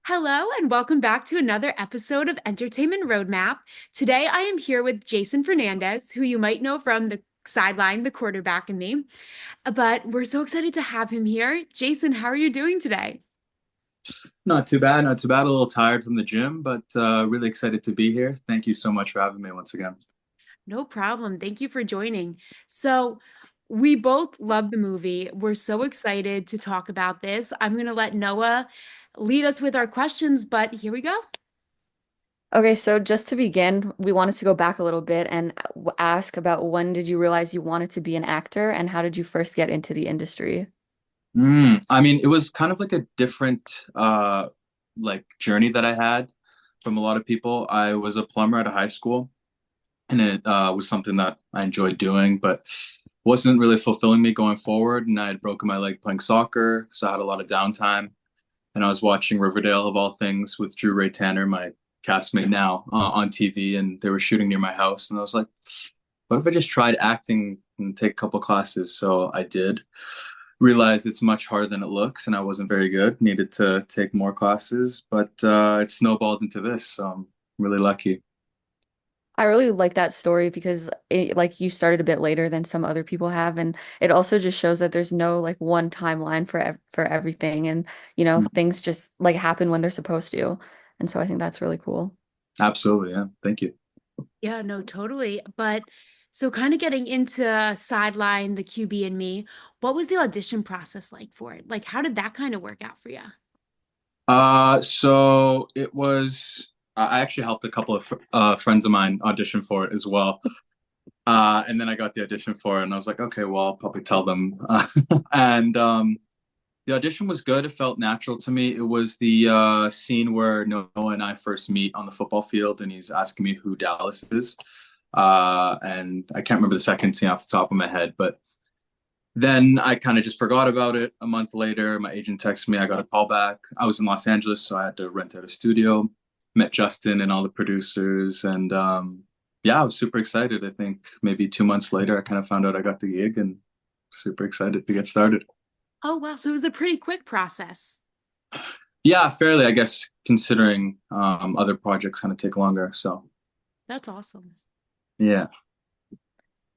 Hello, and welcome back to another episode of Entertainment Roadmap. Today, I am here with Jason Fernandes, who you might know from the Sideline, the quarterback, and me. But we're so excited to have him here. Jason, how are you doing today? Not too bad, not too bad. A little tired from the gym, but really excited to be here. Thank you so much for having me once again. No problem. Thank you for joining. So, we both love the movie. We're so excited to talk about this. I'm going to let Noah lead us with our questions, but here we go. Okay, so just to begin, we wanted to go back a little bit and ask about when did you realize you wanted to be an actor and how did you first get into the industry? I mean, it was kind of like a different like journey that I had from a lot of people. I was a plumber at a high school, and it was something that I enjoyed doing, but wasn't really fulfilling me going forward. And I had broken my leg playing soccer, so I had a lot of downtime. And I was watching Riverdale of all things with Drew Ray Tanner, my castmate now, on TV, and they were shooting near my house. And I was like, what if I just tried acting and take a couple classes? So I did. Realized it's much harder than it looks, and I wasn't very good. Needed to take more classes, but it snowballed into this. So I'm really lucky. I really like that story because like you started a bit later than some other people have, and it also just shows that there's no like one timeline for everything, and things just like happen when they're supposed to, and so I think that's really cool. Absolutely, yeah. Thank you. Yeah, no, totally. But so kind of getting into Sideline, the QB and me, what was the audition process like for it? Like, how did that kind of work out for you? So it was. I actually helped a couple of friends of mine audition for it as well. And then I got the audition for it, and I was like, okay, well, I'll probably tell them. And the audition was good. It felt natural to me. It was the scene where Noah and I first meet on the football field, and he's asking me who Dallas is. And I can't remember the second scene off the top of my head, but then I kind of just forgot about it. A month later, my agent texted me. I got a call back. I was in Los Angeles, so I had to rent out a studio. Met Justin and all the producers, and yeah, I was super excited. I think maybe 2 months later, I kind of found out I got the gig, and super excited to get started. Oh, wow. So it was a pretty quick process. Yeah, fairly, I guess, considering other projects kind of take longer. So That's awesome. yeah.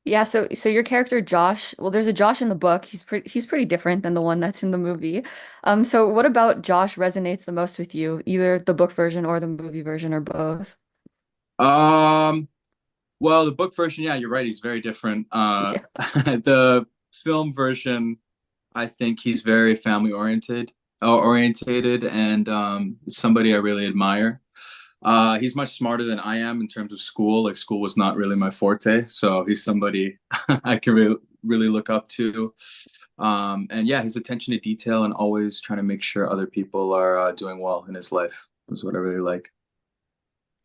Yeah, so your character Josh, well, there's a Josh in the book. He's pretty different than the one that's in the movie. So what about Josh resonates the most with you, either the book version or the movie version or both? Um, well, the book version, yeah, you're right. He's very different. Yeah. The film version, I think he's very family orientated, and somebody I really admire. He's much smarter than I am in terms of school. Like school was not really my forte, so he's somebody I can really look up to. And yeah, his attention to detail and always trying to make sure other people are doing well in his life is what I really like.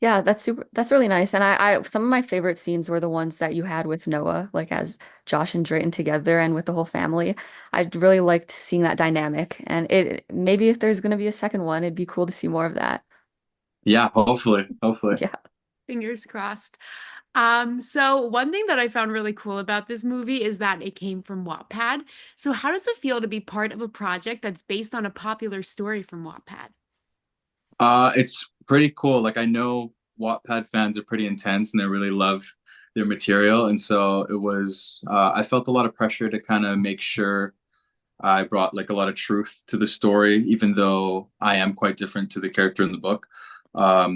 Yeah, that's really nice. And I some of my favorite scenes were the ones that you had with Noah, like as Josh and Drayton together and with the whole family. I really liked seeing that dynamic. And it maybe if there's gonna be a second one, it'd be cool to see more of that. Yeah, hopefully. Yeah. Fingers crossed. So one thing that I found really cool about this movie is that it came from Wattpad. So how does it feel to be part of a project that's based on a popular story from Wattpad? It's pretty cool. Like I know Wattpad fans are pretty intense and they really love their material, and so it was. I felt a lot of pressure to kind of make sure I brought like a lot of truth to the story, even though I am quite different to the character in the book.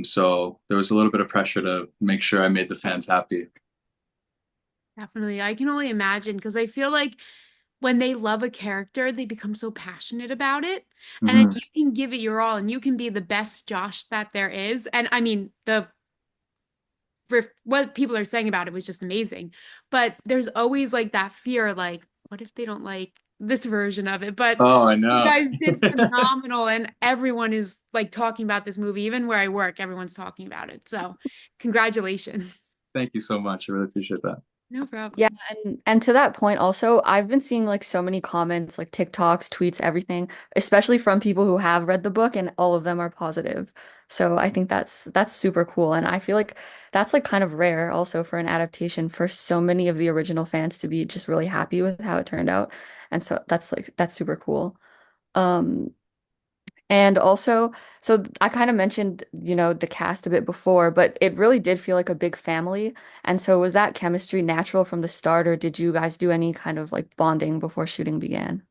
So there was a little bit of pressure to make sure I made the fans happy. Definitely. I can only imagine because I feel like when they love a character, they become so passionate about it. And then Mhm. you can give it your all and you can be the best Josh that there is. And I mean, the for what people are saying about it was just amazing. But there's always like that fear, like, what if they don't like this version of it? But Oh, I you know. guys did phenomenal, and everyone is like talking about this movie. Even where I work, everyone's talking about it. So, congratulations. Thank you so much. I really appreciate that. No Yeah, problem. and to that point also, I've been seeing like so many comments, like TikToks, tweets, everything, especially from people who have read the book and all of them are positive. So I think that's super cool. And I feel like that's like kind of rare also for an adaptation for so many of the original fans to be just really happy with how it turned out. And so that's super cool. Um And also, so I kind of mentioned, the cast a bit before, but it really did feel like a big family. And so was that chemistry natural from the start, or did you guys do any kind of like bonding before shooting began?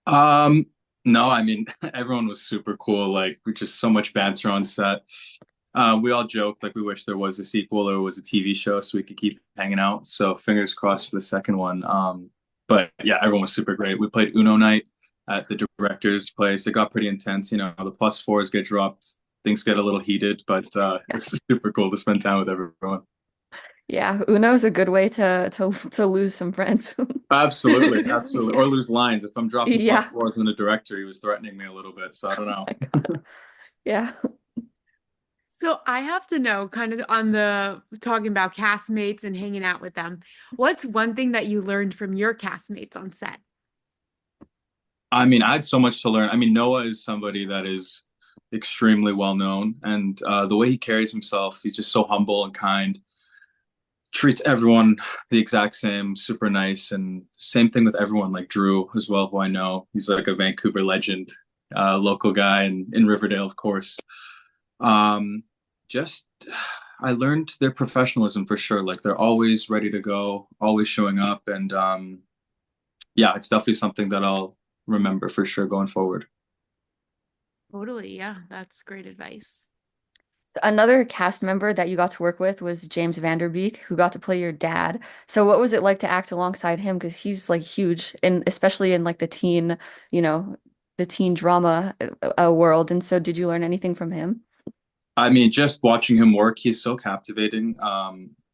Um, no, I mean everyone was super cool. Like we just so much banter on set. We all joked like we wish there was a sequel or was a TV show so we could keep hanging out. So fingers crossed for the second one. But yeah, everyone was super great. We played Uno night at the director's place. It got pretty intense. You know, the plus fours get dropped, things get a little heated, but it Yeah. was super cool to spend time with everyone. Yeah, Uno's a good way to lose some friends. Absolutely, absolutely. Or Yeah. lose lines. If I'm dropping plus Yeah. fours on the director, he was threatening me a little bit. So I don't Oh know. my God. Yeah. So I have to know, kind of on the talking about castmates and hanging out with them, what's one thing that you learned from your castmates on set? I mean, I had so much to learn. I mean, Noah is somebody that is extremely well known, and the way he carries himself, he's just so humble and kind. Treats everyone the exact same, super nice, and same thing with everyone. Like Drew as well, who I know, he's like a Vancouver legend, local guy, and in Riverdale, of course. Um, just I learned their professionalism for sure. Like they're always ready to go, always showing up, and yeah, it's definitely something that I'll remember for sure going forward. Totally, yeah, that's great advice. Another cast member that you got to work with was James Vanderbeek, who got to play your dad. So what was it like to act alongside him? Because he's like huge, and especially in like you know, the teen drama world. And so, did you learn anything from him? I mean, just watching him work, he's so captivating.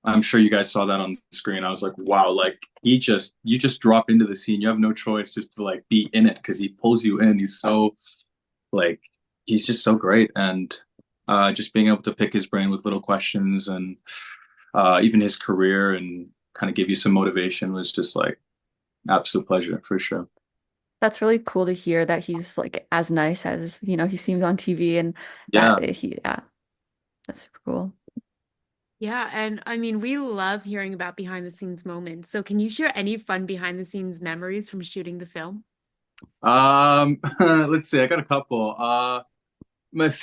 I'm sure you guys saw that on the screen. I was like, wow, like you just drop into the scene. You have no choice just to like be in it because he pulls you in. He's so like he's just so great, and just being able to pick his brain with little questions and even his career and kind of give you some motivation was just like absolute pleasure for sure. That's really cool to hear that he's like as nice as, he seems on TV and Yeah. yeah, that's super cool. Yeah, and I mean, we love hearing about behind the scenes moments. So can you share any fun behind the scenes memories from shooting the film? Let's see. I got a couple. My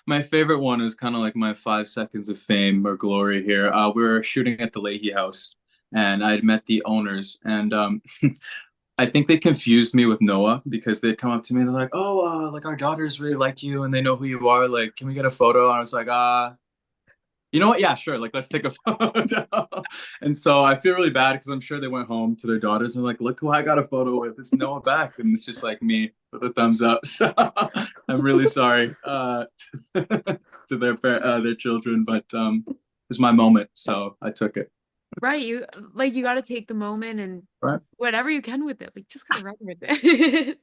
my favorite one is kind of like my 5 seconds of fame or glory here. We were shooting at the Leahy House, and I had met the owners, and I think they confused me with Noah because they'd come up to me and they're like, "Oh, like our daughters really like you, and they know who you are. Like, can we get a photo?" And I was like, you know what? Yeah, sure. Like, let's take a photo. And so I feel really bad because I'm sure they went home to their daughters and like, look who I got a photo with. It's Noah Beck, and it's just like me with a thumbs up. So I'm really sorry to their children, but it's my moment, so I took it. Right, you got to take the moment and Right. whatever you can with it. Like just gotta run with it.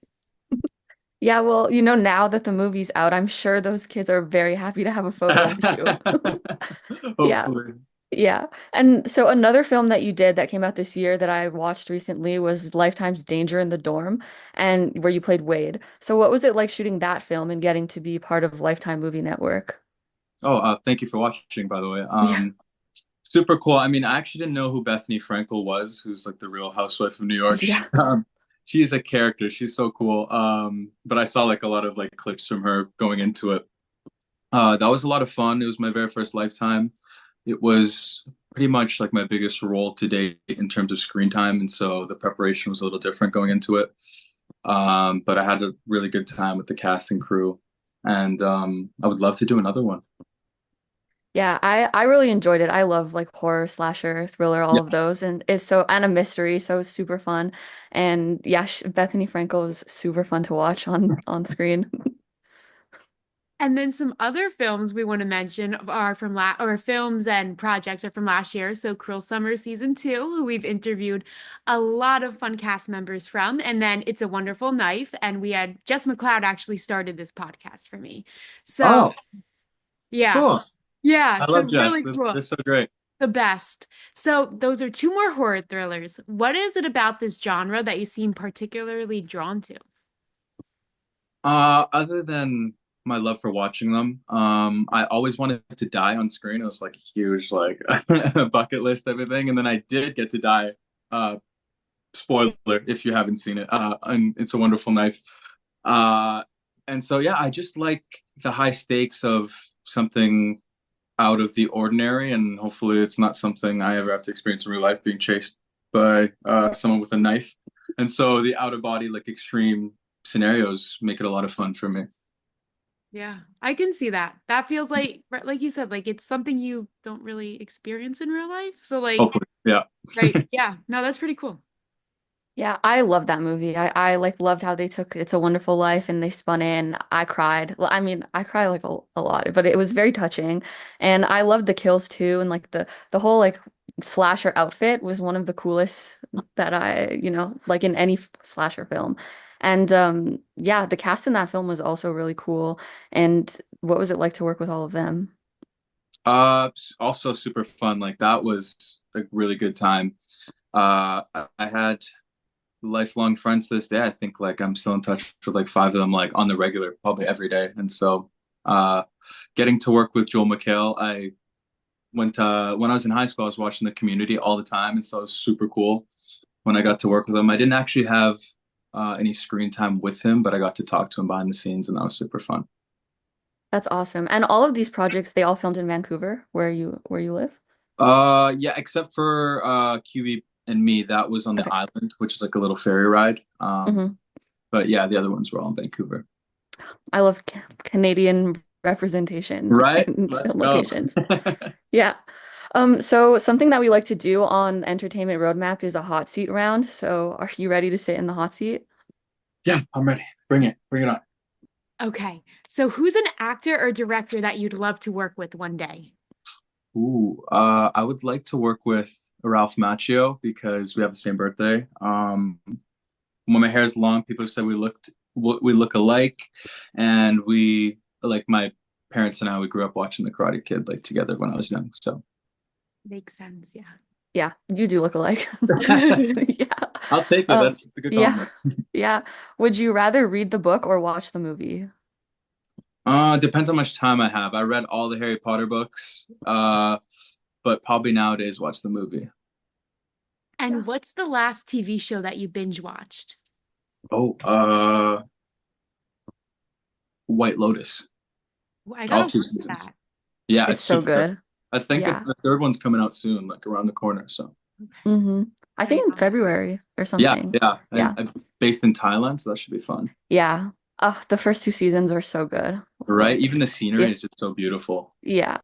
Yeah, well, now that the movie's out, I'm sure those kids are very happy to have a photo with you. Yeah. Hopefully. Yeah. And so another film that you did that came out this year that I watched recently was Lifetime's Danger in the Dorm, and where you played Wade. So what was it like shooting that film and getting to be part of Lifetime Movie Network? Oh, thank you for watching, by the way. Yeah. Super cool. I mean, I actually didn't know who Bethany Frankel was, who's like the Real Housewife of New York. Yeah. She is a character. She's so cool. But I saw like a lot of like clips from her going into it. That was a lot of fun. It was my very first Lifetime. It was pretty much like my biggest role to date in terms of screen time, and so the preparation was a little different going into it. But I had a really good time with the cast and crew, and I would love to do another one. Yeah, I really enjoyed it. I love like horror, slasher, thriller, all Yeah. of those, and and a mystery, so it's super fun. And yeah, Bethany Frankel is super fun to watch on screen. And then some other films we want to mention are from or films and projects are from last year. So Cruel Summer season 2, who we've interviewed a lot of fun cast members from, and then It's a Wonderful Knife, and we had Jess McLeod actually started this podcast for me. So Oh, yeah, cool. yeah, I so love Jess. really They're cool. so great. The best. So those are two more horror thrillers. What is it about this genre that you seem particularly drawn to? Other than my love for watching them, I always wanted to die on screen. It was like a huge like bucket list everything, and then I did get to die. Uh, Spoiler if you haven't seen it. And It's a Wonderful Knife. Uh, And so yeah, I just like the high stakes of something out of the ordinary, and hopefully it's not something I ever have to experience in real life, being chased by someone with a knife. And so the out of body, like extreme scenarios, make it a lot of fun for me. Yeah, I can see that. That feels like you said, like it's something you don't really experience in real life. So like, Hopefully, yeah. right, yeah, no, that's pretty cool. Yeah, I love that movie. I like loved how they took It's a Wonderful Life and they spun in. I cried. Well, I mean, I cry like a lot, but it was very touching. And I loved the kills too, and like the whole like slasher outfit was one of the coolest that like in any slasher film. And yeah, the cast in that film was also really cool. And what was it like to work with all of them? Also super fun. Like that was a really good time. I had lifelong friends to this day. I think like I'm still in touch with like five of them, like on the regular, probably every day. And so, getting to work with Joel McHale, I went when I was in high school, I was watching The Community all the time, and so it was super cool when I got to work with him. I didn't actually have any screen time with him, but I got to talk to him behind the scenes, and that was super fun. That's awesome. And all of these projects, they all filmed in Vancouver, where you live? Yeah, except for QB and me, that was on the Okay. island, which is like a little ferry ride. Hmm. But yeah, the other ones were all in Vancouver. I love Canadian representation Right? in Let's film go. locations. Yeah. So something that we like to do on Entertainment Roadmap is a hot seat round. So are you ready to sit in the hot seat? Yeah, I'm ready. Bring it. Bring it on. Okay, so who's an actor or director that you'd love to work with one day? Ooh, I would like to work with Ralph Macchio because we have the same birthday. When my hair is long, people say we look alike, and we like my parents and I. We grew up watching The Karate Kid like together when I was young. So Makes sense, yeah. Yeah, you do look alike. Yeah. I'll take it. Um, That's it's a good yeah. compliment. Yeah. Would you rather read the book or watch the movie? Depends how much time I have. I read all the Harry Potter books, but probably nowadays watch the movie. And what's the last TV show that you binge watched? Oh, White Lotus, Well, I all gotta two watch seasons. that. Yeah, It's it's so super good. good. I think Yeah. the third one's coming out soon, like around the corner. So Hmm. I I think in know. February or yeah, something. yeah, Yeah. I'm based in Thailand, so that should be fun. Yeah. The first two seasons are so good. Right? Like, Even the scenery yeah, is just so beautiful. yeah.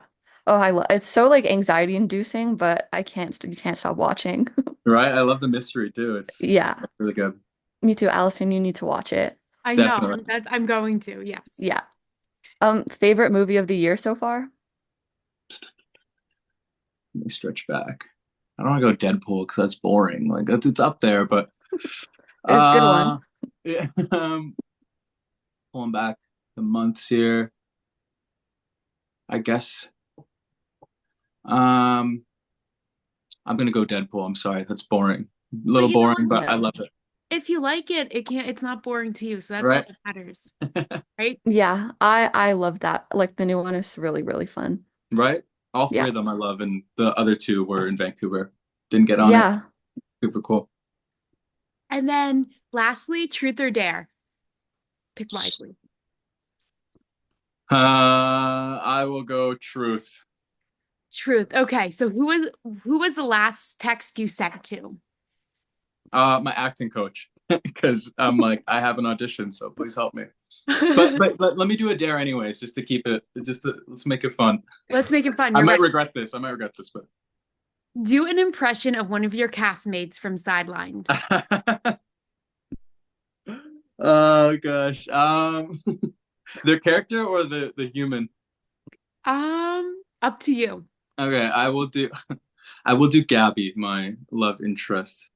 Oh, I love it's so like anxiety inducing, but you can't stop watching. Right? I love the mystery too. It's Yeah. really good. Me too, Allison, you need to watch it. I know. Definitely. I'm going to, yes. Yeah. Favorite movie of the year so far? Let me stretch back. I don't want to go Deadpool because that's boring. Like it's up there, but It's a good one. uh yeah, pulling back the months here. I guess um I'm gonna go Deadpool. I'm sorry, that's boring. A But little you know what? boring, but I No. love it. If you like it, it's not boring to you. So that's all Right? that matters, right? Yeah, I love that. Like the new one is really, really fun. Right? All three Yeah. of them I love, and the other two were in Vancouver. Didn't get on it. Yeah. Super cool. And then lastly, truth or dare. Pick wisely. I will go truth. Truth. Okay, so who was the last text you sent to? My acting coach, because I'm like I have an audition, so please help me. But let me do a dare anyways, just to keep it. Let's make it fun. Let's make it fun. I You're might ready. regret this. I might regret this, but Do an impression of one of your castmates from Sidelined. oh gosh. Their character or the human? Up to you. Okay, I will do Gabby, my love interest.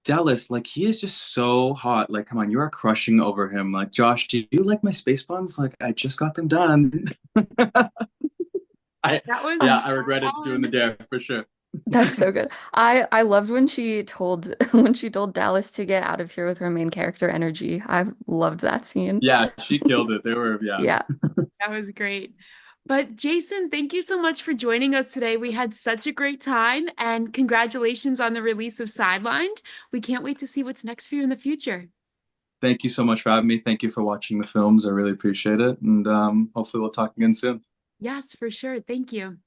Dallas, like he is just so hot. Like, come on, you are crushing over him. Like, Josh, do you like my space buns? Like, I just got them done. I That was yeah, Oh, I regretted doing the fun. dare for sure. that's so good. I loved when she told when she told Dallas to get out of here with her main character energy. I loved that scene. Yeah, she killed it. They were yeah. Yeah. That was great. But Jason, thank you so much for joining us today. We had such a great time, and congratulations on the release of Sidelined. We can't wait to see what's next for you in the future. Thank you so much for having me. Thank you for watching the films. I really appreciate it. And hopefully we'll talk again soon. Yes, for sure. Thank you.